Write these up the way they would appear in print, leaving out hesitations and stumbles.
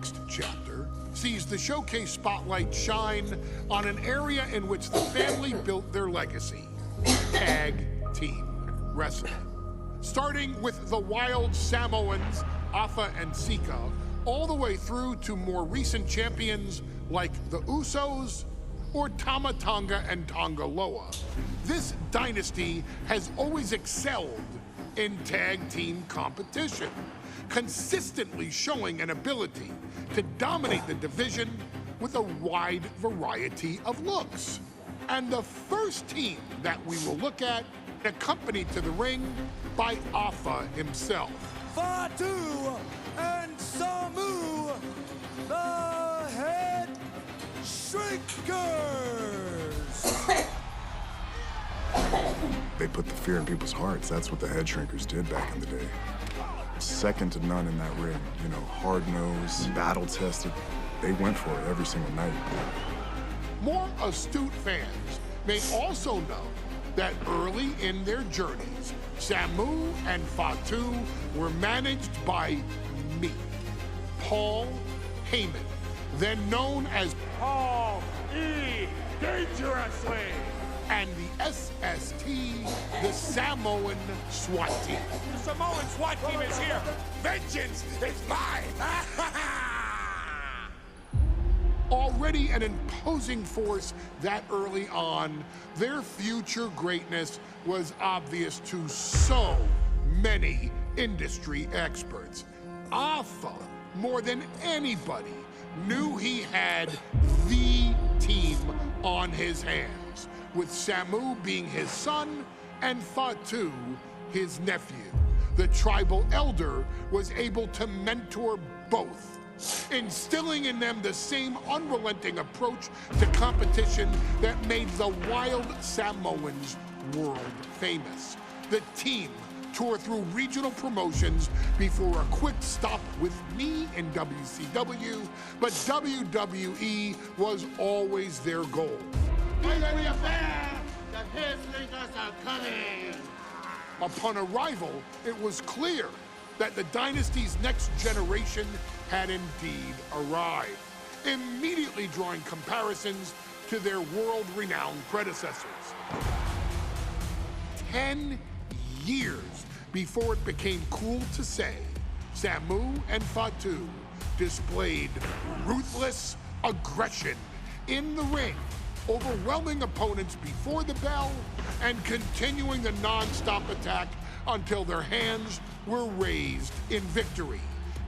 next chapter sees the showcase spotlight shine on an area in which the family built their legacy: tag team wrestling. Starting with the wild Samoans, Afa and Sika, all the way through to more recent champions like the Usos or Tama Tonga and Tonga Loa. This dynasty has always excelled in tag team competition, consistently showing an ability to dominate the division with a wide variety of looks. And the first team that we will look at, accompanied to the ring by Afa himself. Fatu and Samu, the Headshrinkers! They put the fear in people's hearts. That's what the Headshrinkers did back in the day. Second to none in that ring. You know, hard-nosed, battle-tested. They went for it every single night. More astute fans may also know that early in their journeys, Samu and Fatu were managed by me, Paul Heyman, then known as Paul E. Dangerously, and the SST, the Samoan SWAT team. The Samoan SWAT team is here! Vengeance is mine! Already an imposing force that early on, their future greatness was obvious to so many industry experts. Afa, more than anybody, knew he had the team on his hands, with Samu being his son and Fatu his nephew. The tribal elder was able to mentor both, instilling in them the same unrelenting approach to competition that made the wild Samoans world famous. The team toured through regional promotions before a quick stop with me in WCW, but WWE was always their goal. Be aware, the Headshrinkers are coming! Upon arrival, it was clear that the dynasty's next generation had indeed arrived, immediately drawing comparisons to their world-renowned predecessors. 10 years before it became cool to say, Samu and Fatu displayed ruthless aggression in the ring, overwhelming opponents before the bell and continuing the non-stop attack until their hands were raised in victory.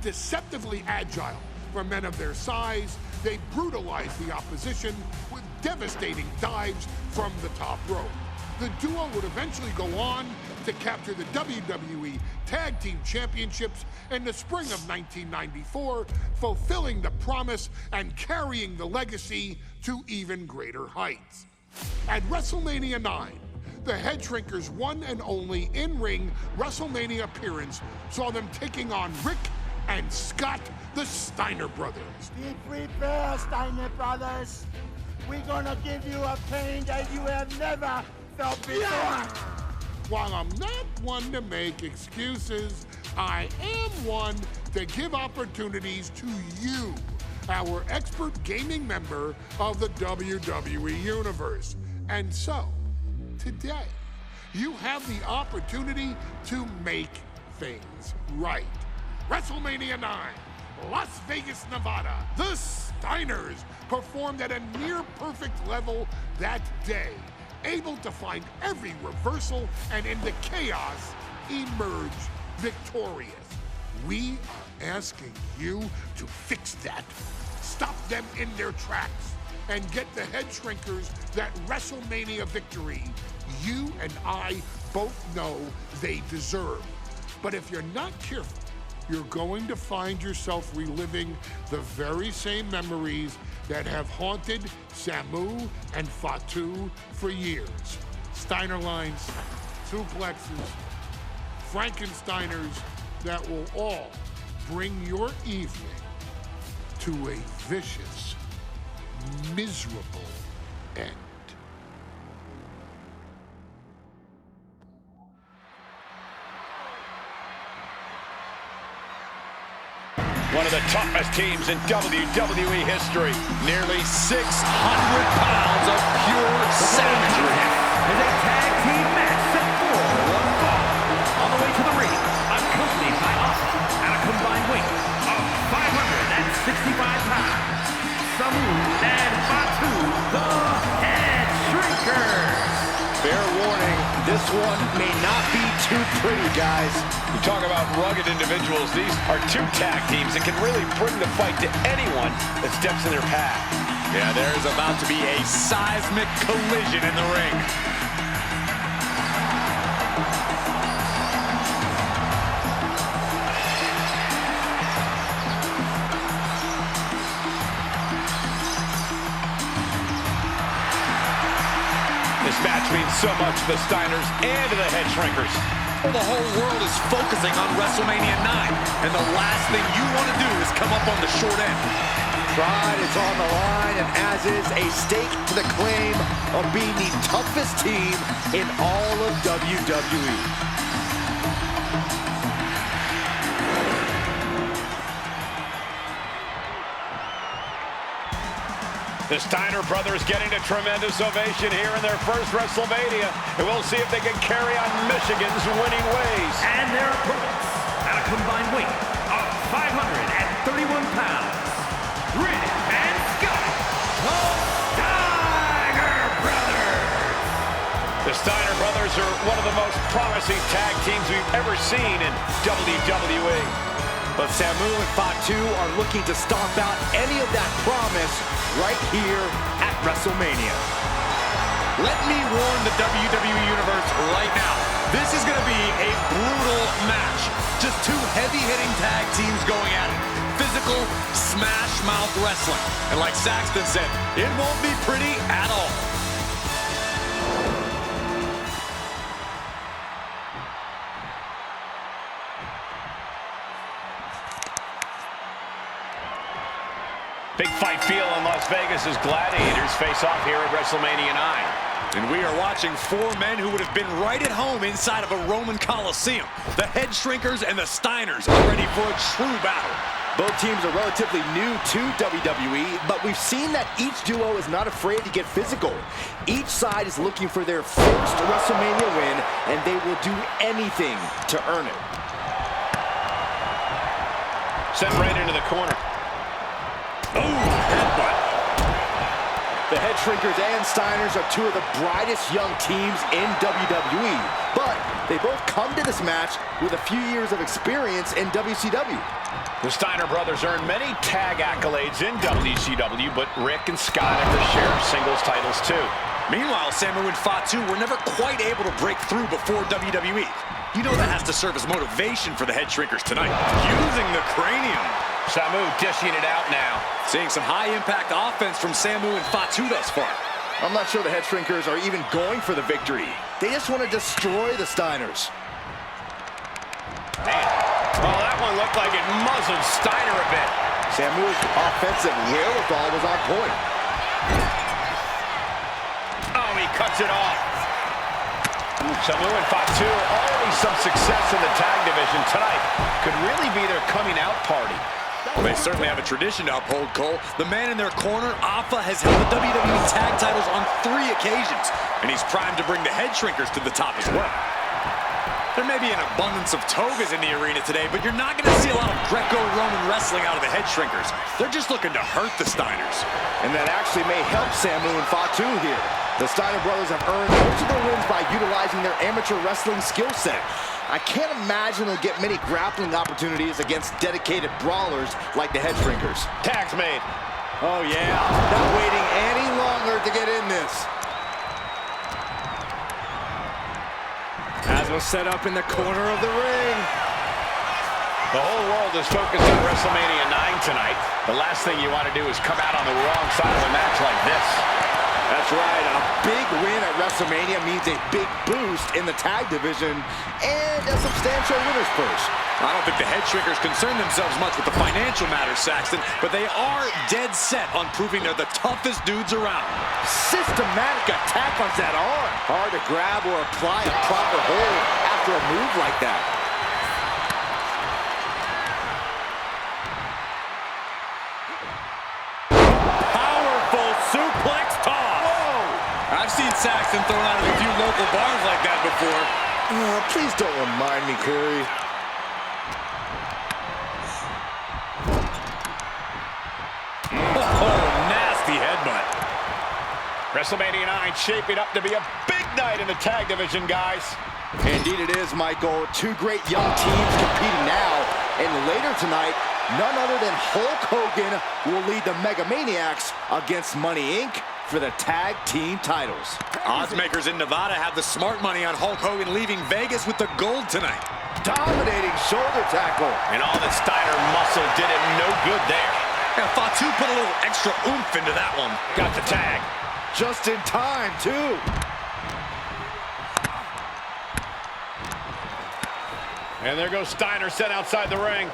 Deceptively agile for men of their size, they brutalized the opposition with devastating dives from the top rope. The duo would eventually go on to capture the WWE Tag Team Championships in the spring of 1994, fulfilling the promise and carrying the legacy to even greater heights. At WrestleMania 9, the Headshrinkers' one and only in-ring WrestleMania appearance saw them taking on Rick and Scott, the Steiner brothers. Be prepared, Steiner brothers. We're gonna give you a pain that you have never felt before. While I'm not one to make excuses, I am one to give opportunities to you, our expert gaming member of the WWE Universe. And so, today, you have the opportunity to make things right. WrestleMania 9, Las Vegas, Nevada. The Steiners performed at a near-perfect level that day, able to find every reversal and in the chaos emerge victorious. We are asking you to fix that, stop them in their tracks, and get the Headshrinkers that WrestleMania victory you and I both know they deserve. But if you're not careful, you're going to find yourself reliving the very same memories that have haunted Samu and Fatu for years. Steiner lines, suplexes, Frankensteiners that will all bring your evening to a vicious, miserable end. One of the toughest teams in WWE history. Nearly 600 pounds of pure savagery. Is a tag team match set for one fall. On the way to the ring, accompanied by Alpha at a combined weight of 565 pounds. Samu and Fatu, the Headshrinkers. Fair warning, this one may not be too pretty, guys. You talk about rugged individuals. These are two tag teams that can really bring the fight to anyone that steps in their path. Yeah, there's about to be a seismic collision in the ring. This match means so much to the Steiners and to the Headshrinkers. Well, the whole world is focusing on WrestleMania 9, and the last thing you want to do is come up on the short end. Pride is on the line, and as is a stake to the claim of being the toughest team in all of WWE. The Steiner brothers getting a tremendous ovation here in their first WrestleMania. And we'll see if they can carry on Michigan's winning ways. And their opponents at a combined weight of 531 pounds. Rick and Scott, the Steiner brothers. The Steiner brothers are one of the most promising tag teams we've ever seen in WWE. But Samu and Fatu are looking to stomp out any of that promise right here at WrestleMania. Let me warn the WWE Universe right now. This is going to be a brutal match. Just two heavy-hitting tag teams going at it. Physical, smash-mouth wrestling. And like Saxton said, it won't be pretty at all. Big fight feel in Las Vegas as gladiators face off here at WrestleMania 9. And we are watching four men who would have been right at home inside of a Roman Coliseum. The Headshrinkers and the Steiners are ready for a true battle. Both teams are relatively new to WWE, but we've seen that each duo is not afraid to get physical. Each side is looking for their first WrestleMania win, and they will do anything to earn it. Sent right into the corner. Oh, headbutt. The Headshrinkers and Steiners are two of the brightest young teams in WWE, but they both come to this match with a few years of experience in WCW. The Steiner brothers earned many tag accolades in WCW, but Rick and Scott have their share of singles titles too. Meanwhile, Samu and Fatu were never quite able to break through before WWE. You know that has to serve as motivation for the Headshrinkers tonight. Using the cranium. Samu dishing it out now. Seeing some high-impact offense from Samu and Fatu thus far. I'm not sure the Headshrinkers are even going for the victory. They just want to destroy the Steiners. Man, well, that one looked like it muzzled Steiner a bit. Samu's offensive wherewithal was on point. Oh, he cuts it off. Samu and Fatu already some success in the tag division tonight. Could really be their coming out party. Well, they certainly have a tradition to uphold, Cole. The man in their corner, Alpha, has held the WWE tag titles on 3 occasions, and he's primed to bring the Headshrinkers to the top as well. There may be an abundance of togas in the arena today, but you're not going to see a lot of Greco-Roman wrestling out of the Headshrinkers. They're just looking to hurt the Steiners. And that actually may help Samu and Fatu here. The Steiner brothers have earned most of their wins by utilizing their amateur wrestling skill set. I can't imagine they'll get many grappling opportunities against dedicated brawlers like the Headshrinkers. Tag's made. Oh yeah, not waiting any longer to get in this. As was set up in the corner of the ring. The whole world is focused on WrestleMania 9 tonight. The last thing you want to do is come out on the wrong side of a match like this. That's right, a big win at WrestleMania means a big boost in the tag division and a substantial winner's purse. I don't think the Headshrinkers concern themselves much with the financial matters, Saxton, but they are dead set on proving they're the toughest dudes around. Systematic attack on that arm. Hard to grab or apply a proper hold after a move like that. Saxton thrown out of a few local bars like that before. Please don't remind me, Corey. Oh, nasty headbutt. WrestleMania 9 shaping up to be a big night in the tag division, guys. Indeed it is, Michael. Two great young teams competing now. And later tonight, none other than Hulk Hogan will lead the Mega Maniacs against Money Inc. for the tag team titles. Oddsmakers in Nevada have the smart money on Hulk Hogan leaving Vegas with the gold tonight. Dominating shoulder tackle. And all that Steiner muscle did him no good there. Yeah, Fatu put a little extra oomph into that one. Got the tag. Just in time, too. And there goes Steiner sent outside the ring.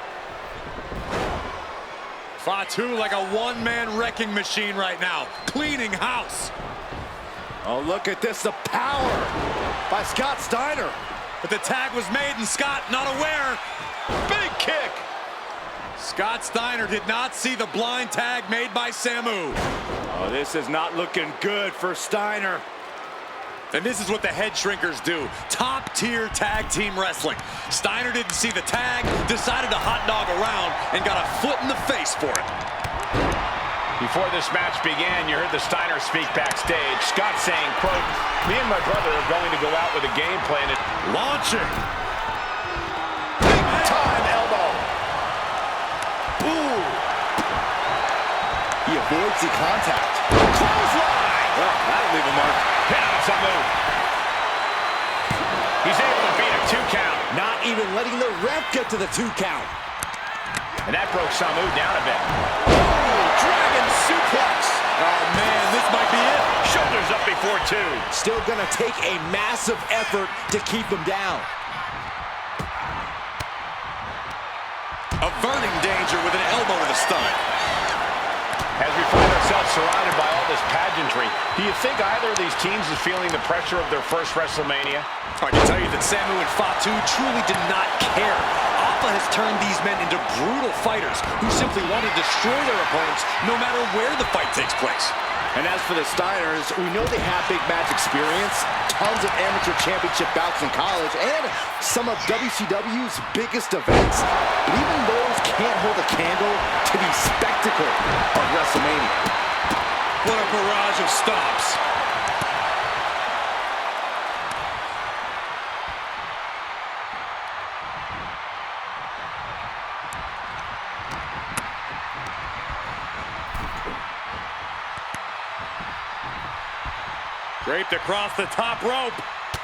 Fatu like a one-man wrecking machine right now, cleaning house. Oh, look at this, the power by Scott Steiner. But the tag was made and Scott not aware. Big kick. Scott Steiner did not see the blind tag made by Samu. Oh, this is not looking good for Steiner. And this is what the Headshrinkers do. Top-tier tag team wrestling. Steiner didn't see the tag, decided to hot dog around, and got a foot in the face for it. Before this match began, you heard the Steiner speak backstage. Scott saying, quote, "Me and my brother are going to go out with a game plan and Launching. big-time elbow." Ooh. He avoids the contact. Clothesline. Well, that'll leave a mark. Hit on Samu. He's able to beat a 2 count. Not even letting the ref get to the 2 count. And that broke Samu down a bit. Dragon suplex. Oh, man, this might be it. Shoulders up before 2. Still gonna take a massive effort to keep him down. Averting danger with an elbow to the stomach. As we find ourselves surrounded by all this pageantry, do you think either of these teams is feeling the pressure of their first WrestleMania? I can tell you that Samu and Fatu truly did not care. Alpha has turned these men into brutal fighters who simply want to destroy their opponents no matter where the fight takes place. And as for the Steiners, we know they have big match experience, tons of amateur championship bouts in college, and some of WCW's biggest events. But even those can't hold a candle to the spectacle of WrestleMania. What a barrage of stops. Draped across the top rope.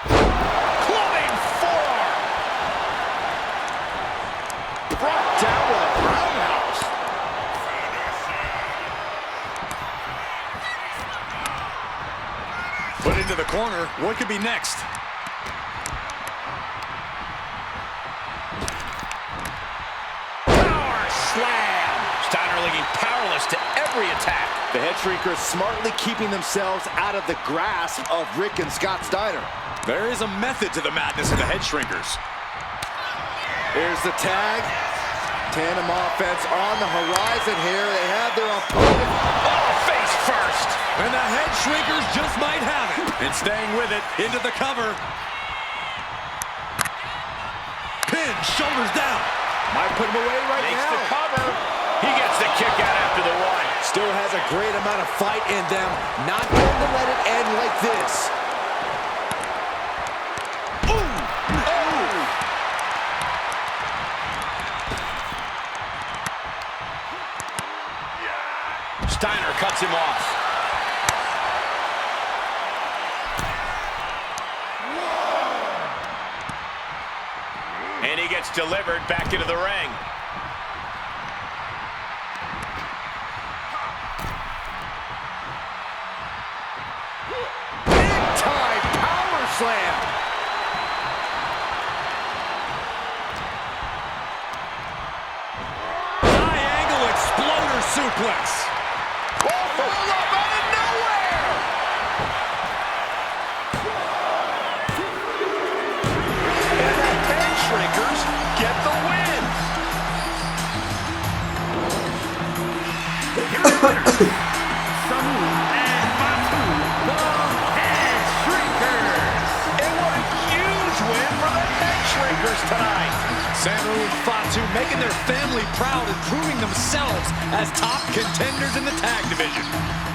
Clubbing forearm. Brought down with a roundhouse. Put into the corner. What could be next? Power slam. Steiner looking powerless to every attack. The Headshrinkers smartly keeping themselves out of the grasp of Rick and Scott Steiner. There is a method to the madness of the Headshrinkers. Here's the tag. Tandem offense on the horizon here. They have their opponent. Oh, face first. And the Headshrinkers just might have it. And staying with it, into the cover. Pin, shoulders down. Might put him away right Makes now. the cover. He gets the kick out after the 1. Still has a great amount of fight in them. Not going to let it end like this. Ooh! Oh! Steiner cuts him off. And he gets delivered back into the ring. Big-time power slam. High angle exploder suplex. Oh, up out of nowhere! And the Headshrinkers get the win. Here are the winners, Samu and Fatu, the Headshrinkers. their family proud and proving themselves as top contenders in the tag division.